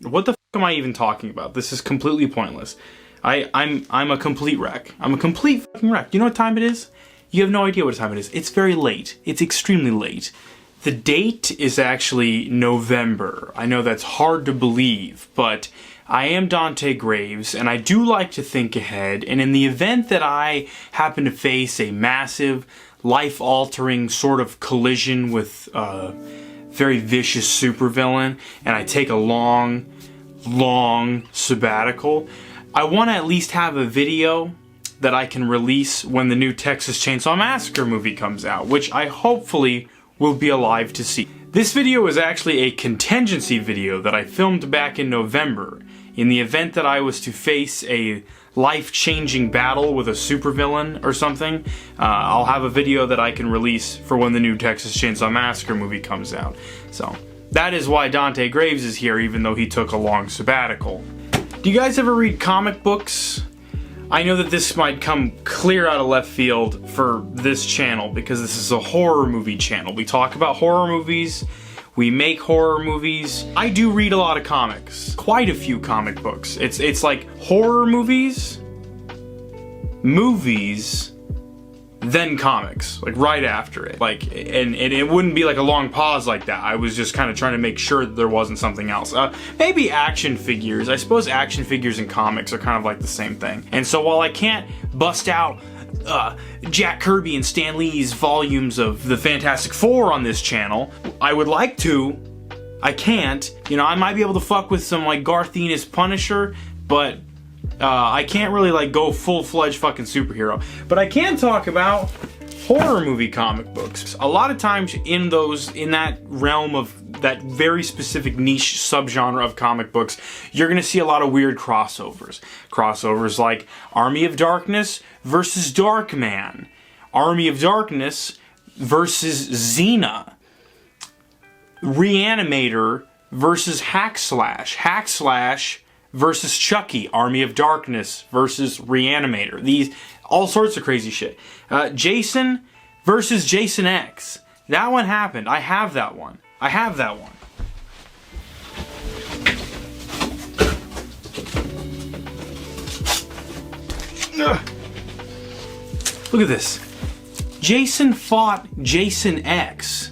What the f am I even talking about? This is completely pointless. I'm a complete wreck. I'm a complete fucking wreck. You know what time it is? You have no idea what time it is. It's very late. It's extremely late. The date is actually November. I know that's hard to believe, but I am Dante Graves, and I do like to think ahead, and in the event that I happen to face a massive, life-altering sort of collision with a very vicious supervillain, and I take a long sabbatical, I want to at least have a video that I can release when the new Texas Chainsaw Massacre movie comes out, which I hopefully will be alive to see. This video is actually a contingency video that I filmed back in November. In the event that I was to face a life-changing battle with a supervillain or something, I'll have a video that I can release for when the new Texas Chainsaw Massacre movie comes out. So, that is why Dante Graves is here, even though he took a long sabbatical. Do you guys ever read comic books? I know that this might come clear out of left field for this channel because this is a horror movie channel. We talk about horror movies, we make horror movies. I do read a lot of comics, quite a few comic books. It's like horror movies, then comics, like right after it. Like, and it wouldn't be like a long pause like that. I was just kind of trying to make sure that there wasn't something else. Maybe action figures. I suppose action figures and comics are kind of like the same thing. And so while I can't bust out Jack Kirby and Stan Lee's volumes of the Fantastic Four on this channel, I would like to. I can't. You know, I might be able to fuck with some like Garth Ennis Punisher, but I can't really like go full-fledged fucking superhero. But I can talk about horror movie comic books. A lot of times in that realm of that very specific niche subgenre of comic books, you're gonna see a lot of weird crossovers. Crossovers like Army of Darkness versus Darkman. Army of Darkness versus Xena. Reanimator versus Hackslash. Hackslash versus Chucky. Army of Darkness versus Reanimator. These, all sorts of crazy shit. Jason versus Jason X. That one happened. I have that one. I have that one. Ugh. Look at this. Jason fought Jason X.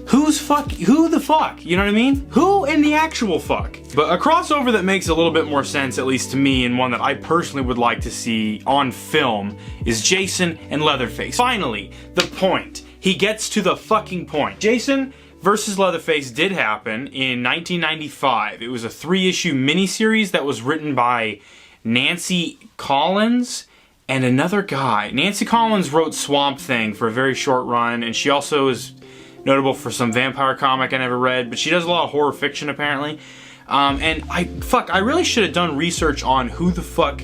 Who the fuck? You know what I mean? Who in the actual fuck? But a crossover that makes a little bit more sense, at least to me, and one that I personally would like to see on film, is Jason and Leatherface. Finally, the point. He gets to the fucking point. Jason versus Leatherface did happen in 1995. It was a 3-issue miniseries that was written by Nancy Collins and another guy. Nancy Collins wrote Swamp Thing for a very short run, and she also is notable for some vampire comic I never read, but she does a lot of horror fiction apparently. And I really should have done research on who the fuck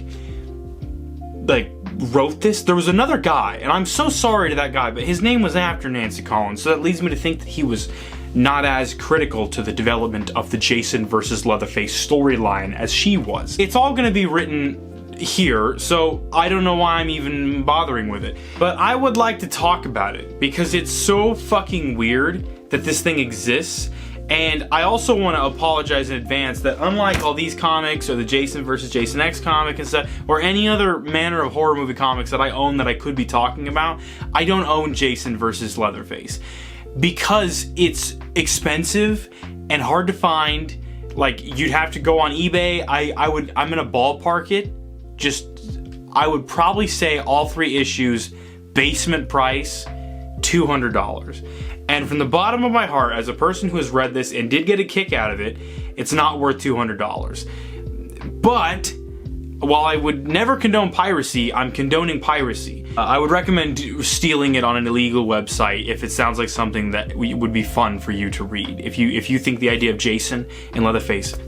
like wrote this. There was another guy, and I'm so sorry to that guy, but his name was after Nancy Collins, so that leads me to think that he was not as critical to the development of the Jason versus Leatherface storyline as she was. It's all gonna be written here, so I don't know why I'm even bothering with it. But I would like to talk about it because it's so fucking weird that this thing exists. And I also want to apologize in advance that unlike all these comics or the Jason vs. Jason X comic and stuff, or any other manner of horror movie comics that I own that I could be talking about, I don't own Jason vs. Leatherface. Because it's expensive and hard to find. Like, you'd have to go on eBay. I'm gonna ballpark it. I would probably say all 3 issues, basement price, $200. And from the bottom of my heart, as a person who has read this and did get a kick out of it, it's not worth $200. But while I would never condone piracy, I'm condoning piracy. I would recommend stealing it on an illegal website if it sounds like something that would be fun for you to read. If you think the idea of Jason and Leatherface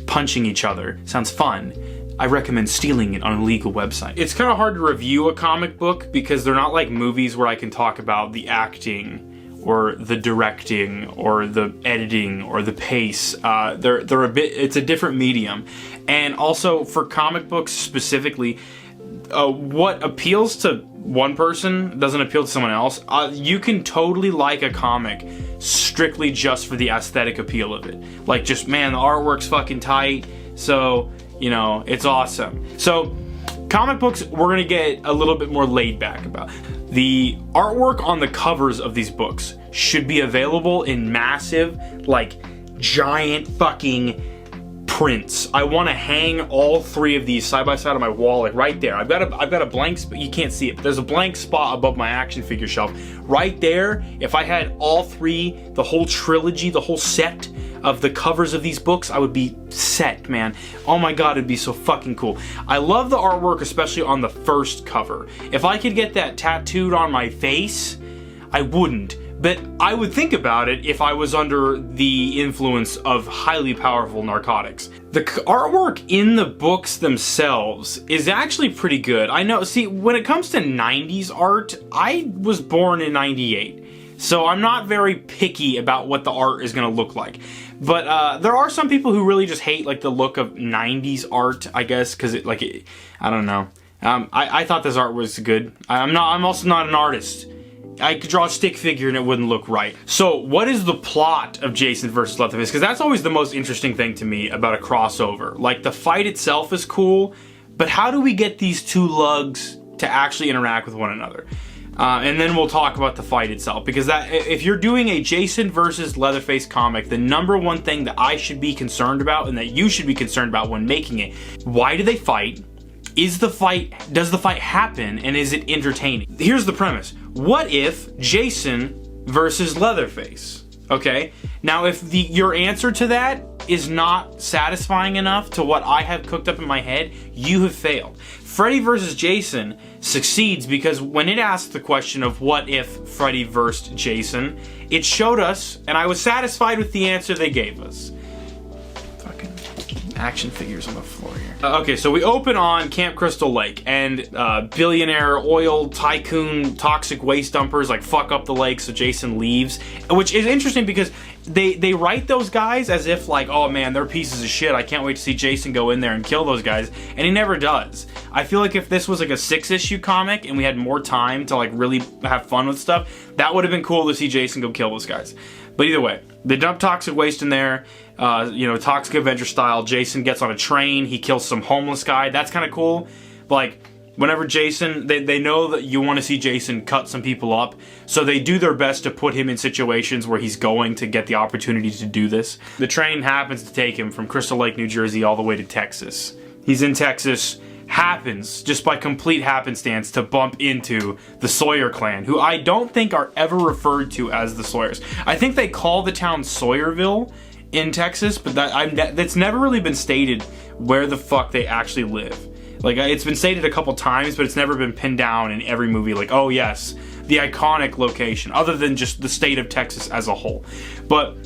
punching each other sounds fun, I recommend stealing it on a legal website. It's kind of hard to review a comic book because they're not like movies where I can talk about the acting or the directing or the editing or the pace. They're a bit, it's a different medium. And also for comic books specifically, what appeals to one person, doesn't appeal to someone else, you can totally like a comic strictly just for the aesthetic appeal of it. Like, just, man, the artwork's fucking tight, so, you know, it's awesome. So, comic books, we're gonna get a little bit more laid back about. The artwork on the covers of these books should be available in massive, like, giant fucking prints. I want to hang all 3 of these side by side on my wall, like right there. I've got a blank spot. You can't see it, but there's a blank spot above my action figure shelf. Right there, if I had all 3, the whole trilogy, the whole set of the covers of these books, I would be set, man. Oh my god, it'd be so fucking cool. I love the artwork, especially on the first cover. If I could get that tattooed on my face, I wouldn't. But I would think about it if I was under the influence of highly powerful narcotics. The artwork in the books themselves is actually pretty good. I know, see, when it comes to 90s art, I was born in 98. So I'm not very picky about what the art is going to look like. But there are some people who really just hate like the look of 90s art, I guess, because I don't know. I thought this art was good. I'm also not an artist. I could draw a stick figure and it wouldn't look right. So what is the plot of Jason versus Leatherface? Because that's always the most interesting thing to me about a crossover. Like, the fight itself is cool, but how do we get these 2 lugs to actually interact with one another? And then we'll talk about the fight itself. Because if you're doing a Jason versus Leatherface comic, the #1 thing that I should be concerned about and that you should be concerned about when making it, why do they fight? Does the fight happen, and is it entertaining? Here's the premise. What if Jason versus Leatherface? Okay? Now, if your answer to that is not satisfying enough to what I have cooked up in my head, you have failed. Freddy versus Jason succeeds because when it asked the question of what if Freddy versus Jason, it showed us, and I was satisfied with the answer they gave us. Fucking action figures on the floor here. Okay, so we open on Camp Crystal Lake, and billionaire oil tycoon toxic waste dumpers like fuck up the lake, so Jason leaves, which is interesting because they write those guys as if like, oh man, they're pieces of shit, I can't wait to see Jason go in there and kill those guys, and he never does. I feel like if this was like a 6-issue comic and we had more time to like really have fun with stuff, that would have been cool to see Jason go kill those guys. But either way, they dump toxic waste in there, you know, Toxic Avenger style. Jason gets on a train, he kills some homeless guy. That's kind of cool. Like, whenever Jason, they know that you want to see Jason cut some people up, so they do their best to put him in situations where he's going to get the opportunity to do this. The train happens to take him from Crystal Lake, New Jersey, all the way to Texas. He's in Texas, happens, just by complete happenstance, to bump into the Sawyer clan, who I don't think are ever referred to as the Sawyers. I think they call the town Sawyerville in Texas, but that's never really been stated where the fuck they actually live. Like, it's been stated a couple times, but it's never been pinned down in every movie, like, oh yes, the iconic location, other than just the state of Texas as a whole. But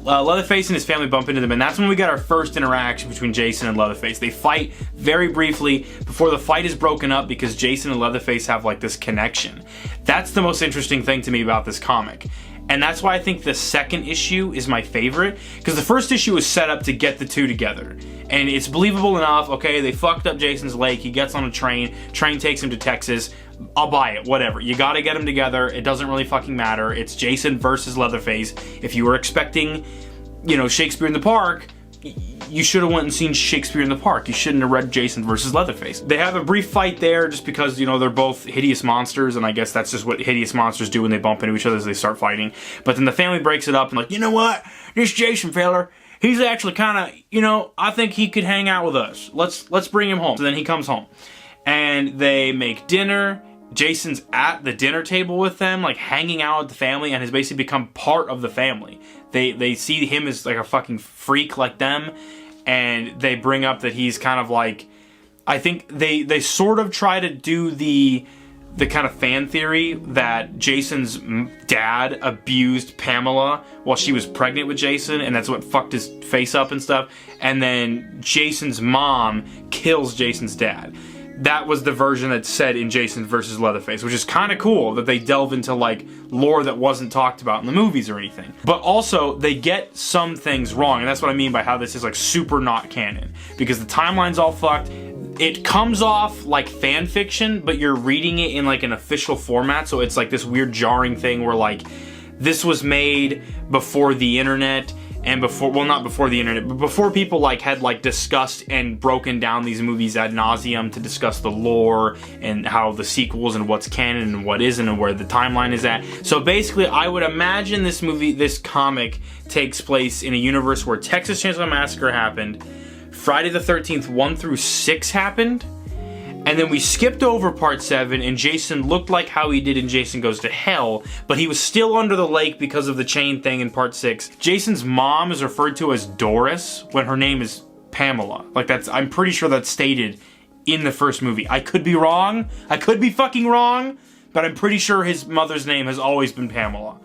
Leatherface and his family bump into them, and that's when we get our first interaction between Jason and Leatherface. They fight very briefly before the fight is broken up because Jason and Leatherface have like this connection. That's the most interesting thing to me about this comic. And that's why I think the second issue is my favorite, because the first issue is set up to get the 2 together. And it's believable enough, okay, they fucked up Jason's lake, he gets on a train takes him to Texas, I'll buy it, whatever. You gotta get them together, it doesn't really fucking matter, it's Jason versus Leatherface. If you were expecting, you know, Shakespeare in the Park, you should have went and seen Shakespeare in the Park. You shouldn't have read Jason versus Leatherface. They have a brief fight there just because, you know, they're both hideous monsters, and I guess that's just what hideous monsters do when they bump into each other, as they start fighting. But then the family breaks it up and like, you know what? This Jason feller, he's actually kind of, you know, I think he could hang out with us. Let's bring him home. So then he comes home. And they make dinner. Jason's at the dinner table with them, like hanging out with the family, and has basically become part of the family. They see him as like a fucking freak like them, and they bring up that he's kind of like, I think they sort of try to do the kind of fan theory that Jason's dad abused Pamela while she was pregnant with Jason, and that's what fucked his face up and stuff. And then Jason's mom kills Jason's dad. That was the version that's said in Jason versus Leatherface, which is kind of cool that they delve into like lore that wasn't talked about in the movies or anything. But also, they get some things wrong, and that's what I mean by how this is like super not canon, because the timeline's all fucked. it comes off like fan fiction, but you're reading it in like an official format, so it's like this weird jarring thing where like this was made before the internet and before, well, not before the internet, but before people like had like discussed and broken down these movies ad nauseum to discuss the lore and how the sequels and what's canon and what isn't and where the timeline is at. So basically, I would imagine this comic takes place in a universe where Texas Chainsaw Massacre happened, Friday the 13th 1 through 6 happened, and then we skipped over part 7, and Jason looked like how he did in Jason Goes to Hell, but he was still under the lake because of the chain thing in part 6. Jason's mom is referred to as Doris when her name is Pamela. Like, I'm pretty sure that's stated in the first movie. I could be wrong. I could be fucking wrong, but I'm pretty sure his mother's name has always been Pamela.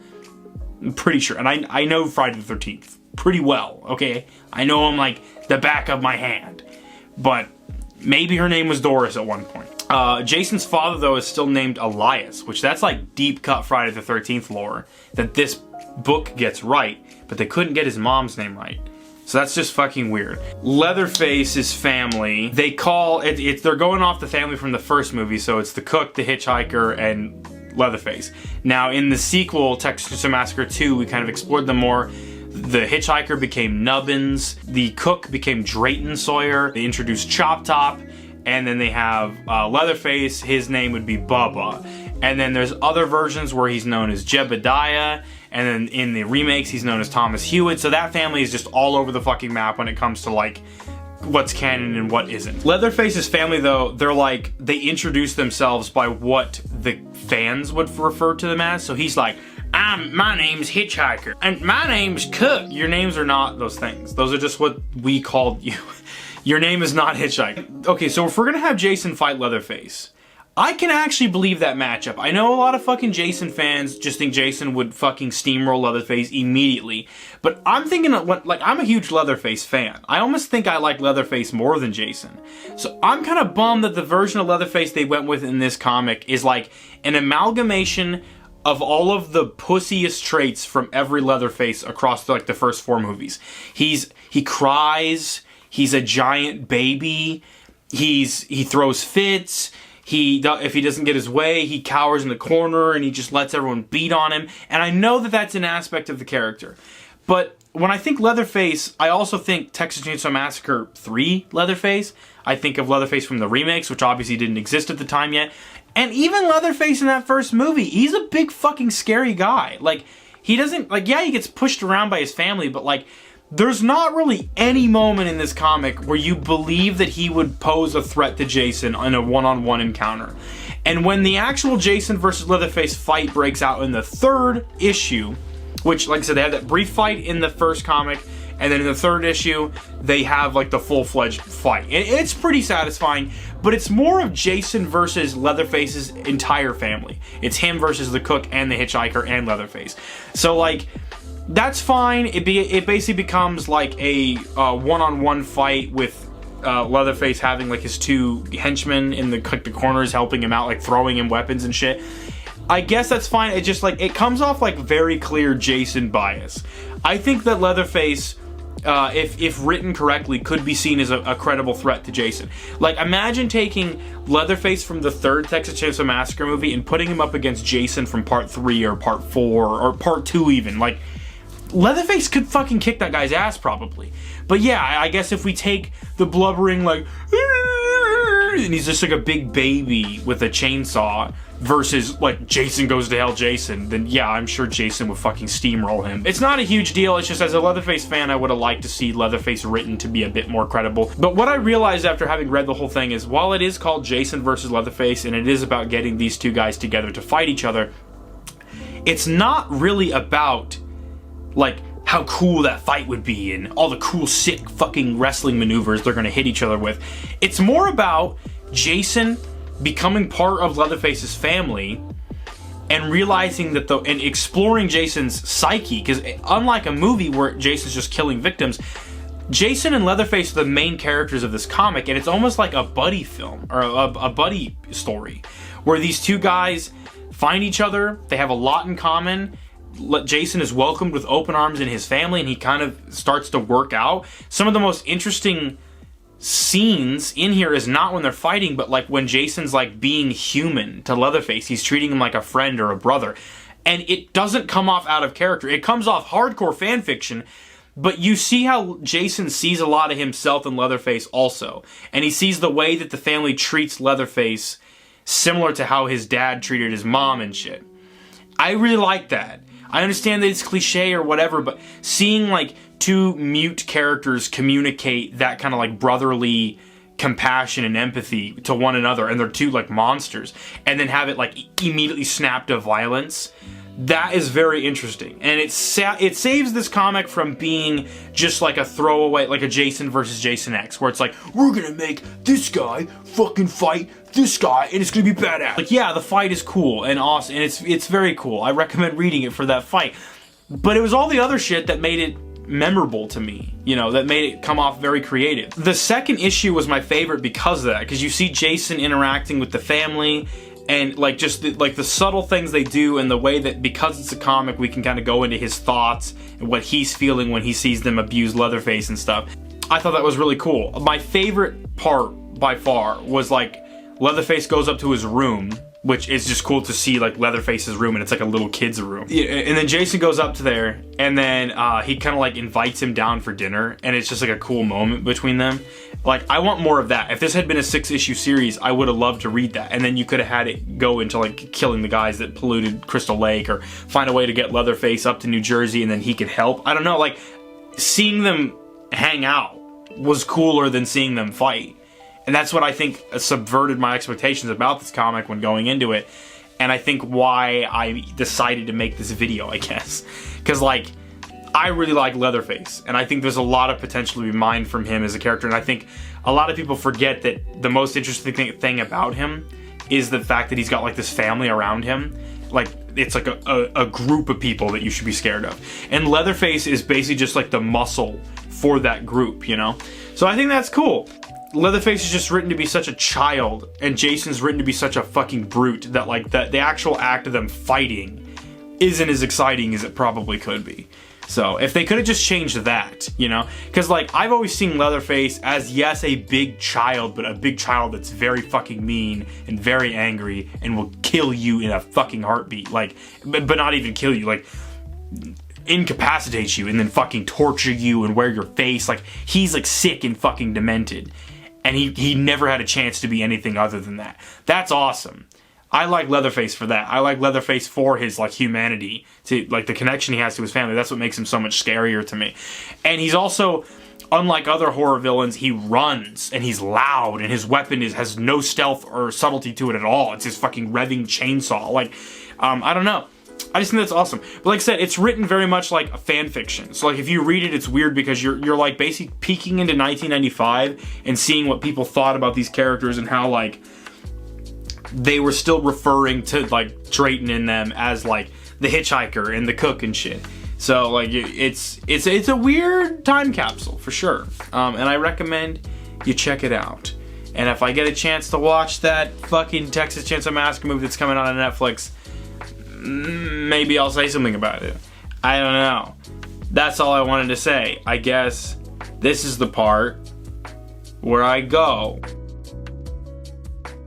I'm pretty sure. And I know Friday the 13th pretty well, okay? I know him like the back of my hand. But maybe her name was Doris at one point. Jason's father, though, is still named Elias, which that's like deep cut Friday the 13th lore that this book gets right, but they couldn't get his mom's name right. So that's just fucking weird. Leatherface's family, they call it, they're going off the family from the first movie, so it's the cook, the hitchhiker, and Leatherface. Now, in the sequel, Texas Chainsaw Massacre 2, we kind of explored them more. The hitchhiker became Nubbins, the cook became Drayton Sawyer, they introduced Chop Top, and then they have Leatherface, his name would be Bubba. And then there's other versions where he's known as Jebediah, and then in the remakes he's known as Thomas Hewitt, so that family is just all over the fucking map when it comes to like what's canon and what isn't. Leatherface's family, though, they introduce themselves by what the fans would refer to them as, so he's like, my name's Hitchhiker, and my name's Cook. Your names are not those things. Those are just what we called you. Your name is not Hitchhiker. Okay, so if we're gonna have Jason fight Leatherface, I can actually believe that matchup. I know a lot of fucking Jason fans just think Jason would fucking steamroll Leatherface immediately, but I'm thinking of I'm a huge Leatherface fan. I almost think I like Leatherface more than Jason. So I'm kind of bummed that the version of Leatherface they went with in this comic is like an amalgamation of all of the pussiest traits from every Leatherface across the first 4 movies. He cries, he's a giant baby, he throws fits, if he doesn't get his way, he cowers in the corner and he just lets everyone beat on him. And I know that that's an aspect of the character. But when I think Leatherface, I also think Texas Chainsaw Massacre 3 Leatherface. I think of Leatherface from the remakes, which obviously didn't exist at the time yet. And even Leatherface in that first movie, he's a big fucking scary guy. Like, he doesn't, yeah, he gets pushed around by his family, but there's not really any moment in this comic where you believe that he would pose a threat to Jason in a one-on-one encounter. And when the actual Jason versus Leatherface fight breaks out in the 3rd issue, which, like I said, they had that brief fight in the first comic, and then in the 3rd issue, they have the full-fledged fight. It's pretty satisfying, but it's more of Jason versus Leatherface's entire family. It's him versus the cook and the hitchhiker and Leatherface. So, that's fine. It basically becomes a one-on-one fight with Leatherface having his 2 henchmen in the corners helping him out, throwing him weapons and shit. I guess that's fine. It just it comes off very clear Jason bias. I think that Leatherface, if written correctly, could be seen as a credible threat to Jason. Imagine taking Leatherface from the 3rd Texas Chainsaw Massacre movie and putting him up against Jason from part 3 or part 4 or part 2 even. Leatherface could fucking kick that guy's ass probably. But yeah, I guess if we take the blubbering and he's just a big baby with a chainsaw versus Jason Goes to Hell Jason, then yeah, I'm sure Jason would fucking steamroll him. It's not a huge deal, it's just as a Leatherface fan, I would have liked to see Leatherface written to be a bit more credible. But what I realized after having read the whole thing is, while it is called Jason versus Leatherface, and it is about getting these 2 guys together to fight each other, it's not really about how cool that fight would be and all the cool, sick fucking wrestling maneuvers they're gonna hit each other with. It's more about Jason becoming part of Leatherface's family and realizing that and exploring Jason's psyche, because unlike a movie where Jason's just killing victims, Jason and Leatherface are the main characters of this comic, and it's almost like a buddy film or a buddy story where these 2 guys find each other, they have a lot in common. Jason is welcomed with open arms in his family, and he kind of starts to work out. Some of the most interesting scenes in here is not when they're fighting, but like when Jason's like being human to Leatherface. He's treating him like a friend or a brother. And it doesn't come off out of character. It comes off hardcore fan fiction, but you see how Jason sees a lot of himself in Leatherface also. And he sees the way that the family treats Leatherface similar to how his dad treated his mom and shit. I really like that. I understand that it's cliche or whatever, but seeing like two mute characters communicate that kind of like brotherly compassion and empathy to one another, and they're two like monsters, and then have it like immediately snap to violence, that is very interesting. And it saves this comic from being just like a throwaway, like a Jason versus Jason X, where it's like, we're gonna make this guy fucking fight this guy and it's gonna be badass. Like, yeah, the fight is cool and awesome, and it's very cool. I recommend reading it for that fight. But it was all the other shit that made it memorable to me, you know, that made it come off very creative. The second issue was my favorite because of that, because you see Jason interacting with the family, and like just the subtle things they do, and the way that, because it's a comic, we can kind of go into his thoughts and what he's feeling when he sees them abuse Leatherface and stuff. I thought that was really cool. My favorite part by far was like Leatherface goes up to his room, which is just cool to see, like Leatherface's room, and it's like a little kid's room. Yeah, and then Jason goes up to there, and then he kind of like invites him down for dinner, and it's just like a cool moment between them. Like, I want more of that. If this had been a 6-issue series, I would have loved to read that, and then you could have had it go into like killing the guys that polluted Crystal Lake, or find a way to get Leatherface up to New Jersey, and then he could help. I don't know, like, seeing them hang out was cooler than seeing them fight. And that's what I think subverted my expectations about this comic when going into it. And I think why I decided to make this video, I guess. Because, like, I really like Leatherface. And I think there's a lot of potential to be mined from him as a character. And I think a lot of people forget that the most interesting thing about him is the fact that he's got, like, this family around him. Like, it's like a group of people that you should be scared of. And Leatherface is basically just, like, the muscle for that group, you know? So I think that's cool. Leatherface is just written to be such a child, and Jason's written to be such a fucking brute, that like the actual act of them fighting isn't as exciting as it probably could be. So if they could have just changed that, you know, because like I've always seen Leatherface as, yes, a big child, but a big child that's very fucking mean and very angry and will kill you in a fucking heartbeat, like, but not even kill you, like incapacitate you and then fucking torture you and wear your face. Like, he's like sick and fucking demented. And he never had a chance to be anything other than that. That's awesome. I like Leatherface for that. I like Leatherface for his, like, humanity, to, like, the connection he has to his family. That's what makes him so much scarier to me. And he's also, unlike other horror villains, he runs, and he's loud, and his weapon has no stealth or subtlety to it at all. It's his fucking revving chainsaw. Like, I don't know. I just think that's awesome. But like I said, it's written very much like a fan fiction. So like if you read it, it's weird because you're like basically peeking into 1995 and seeing what people thought about these characters and how like they were still referring to like Drayton in them as like the hitchhiker and the cook and shit. So like it's a weird time capsule for sure. And I recommend you check it out. And if I get a chance to watch that fucking Texas Chainsaw Massacre movie that's coming out on Netflix, maybe I'll say something about it. I don't know. That's all I wanted to say. I guess this is the part where I go